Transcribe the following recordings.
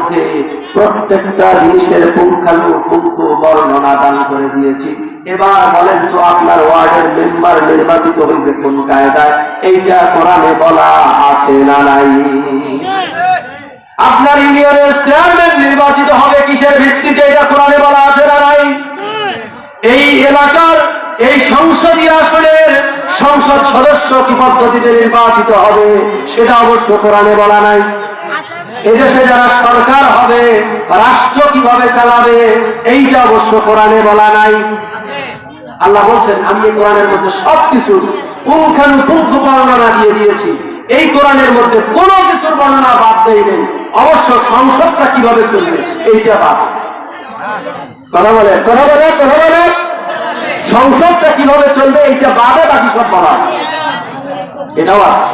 মধ্যে প্রত্যেকটা জিনিসের পুঙ্খানুপুঙ্খ বর্ণনা দান করে দিয়েছি। এবার বলেন তো আপনার ওয়ার্ডের মেম্বার নির্বাচিত হইবে কোন কায়দায়? এইটা কোরআনে বলা আছে না নাই? আপনার ইউনিয়নের চেয়ারম্যান নির্বাচিত হবে কিসের ভিত্তিতে? এটা কোরআনে বলা আছে না নাই? এই এলাকার এই সংসদীয় আসনের সংসদ সদস্য কি পদ্ধতিতে নির্বাচিত হবে সেটা অবশ্য কোরআনে বলা নাই। এদেশে যারা সরকার হবে, রাষ্ট্র কিভাবে চালাবে, এইটা অবশ্য কোরআনে বলা নাই। আল্লাহ বলছেন আমি এই কোরআনের মধ্যে সবকিছু পুঙ্খানুপুঙ্খ বর্ণনা দিয়ে দিয়েছি। এই কোরআনের মধ্যে কোনো কিছুর বর্ণনা বাদ দেই নেই। অবশ্য সংসদটা কিভাবে চলবে এইটা বাদ। কথা বলে সংসদটা কিভাবে চলবে এইটা বাদে বাকি সব বলা আছে, এটাও আছে।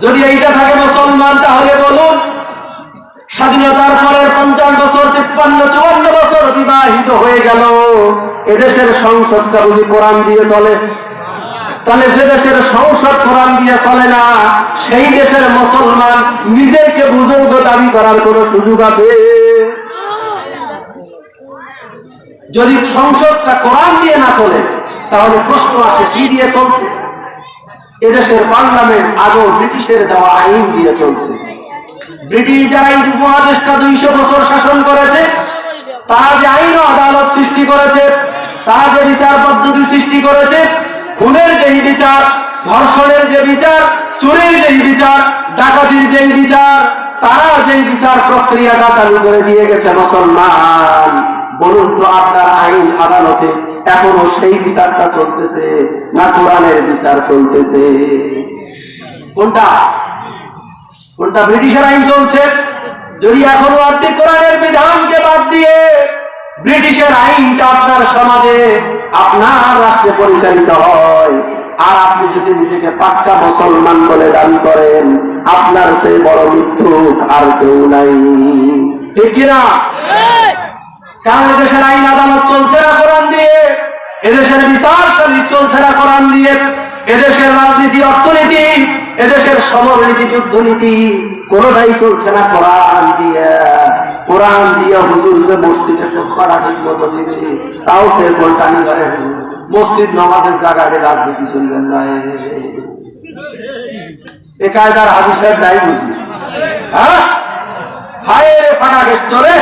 যদি এইটা থাকে মুসলমান, তাহলে বলুন স্বাধীনতার পরের 50 বছর 53-54 বছর অতিবাহিত হয়ে গেল, এদেশের সংসদটা বুঝি কোরআন দিয়ে চলে? তাহলে যে দেশের সংসদ কোরআন দিয়ে চলে না, সেই দেশের মুসলমান নিজেকে বুজুর্গ দাবি করার কোন সুযোগ আছে? যদি সংসদটা কোরআন দিয়ে না চলে, তাহলে প্রশ্ন আসে কি দিয়ে চলছে? এদেশের পার্লামেন্ট আজও ব্রিটিশের দেওয়া আইন দিয়ে চলছে। ব্রিটিশ যারা এই উপমহাদেশটা 200 বছর শাসন করেছে, তারা যে আইন ও আদালত সৃষ্টি করেছে, তারা যে বিচার পদ্ধতি সৃষ্টি করেছে, খুনের যেই বিচার, ধর্ষণের যে বিচার, চুরির যেই বিচার, ডাকাতির যেই বিচার, তারা যেই বিচার প্রক্রিয়াটা চালু করে দিয়ে গেছে মুসলমান, বলুন তো আপনার আইন আদালতে এখনো সেই বিচারটা চলতেছে না কোরআনের বিচার চলতেছে? কোনটা কোনটা? ব্রিটিশের আইন চলছে। যদি এখনো আপনি কোরআনের বিধানকে বাদ দিয়ে ব্রিটিশের আইনটা আপনার সমাজে, আপনার রাষ্ট্রে পরিচালিত হয়, আর আপনি যদি নিজেকে পাক্কা মুসলমান বলে দাবি করেন, আপনার সেই বড় মিথ্যুক আর কেউ নাই, ঠিক কিনা? কারণ এদেশের আইন আদালত চলছে না কোরআন দিয়ে, এদেশের বিচার সালিশ চলছে না কোরআন দিয়ে, এদেশের রাজনীতি, অর্থনীতি, এদেশের সমরনীতি, যুদ্ধনীতি কোনটাই চলছে না কোরআন দিয়ে। কোরআন দিয়ে হুজুর যে মসজিদে করা ঠিক মতো দিবে, তাও সে গোলটানি করে মসজিদ নামাজের জায়গায় রাজনীতি চলবেন না। এ কায়দার হাজি সাহেব নাই বুঝি? হ্যাঁ, হায় ফাটা গেছে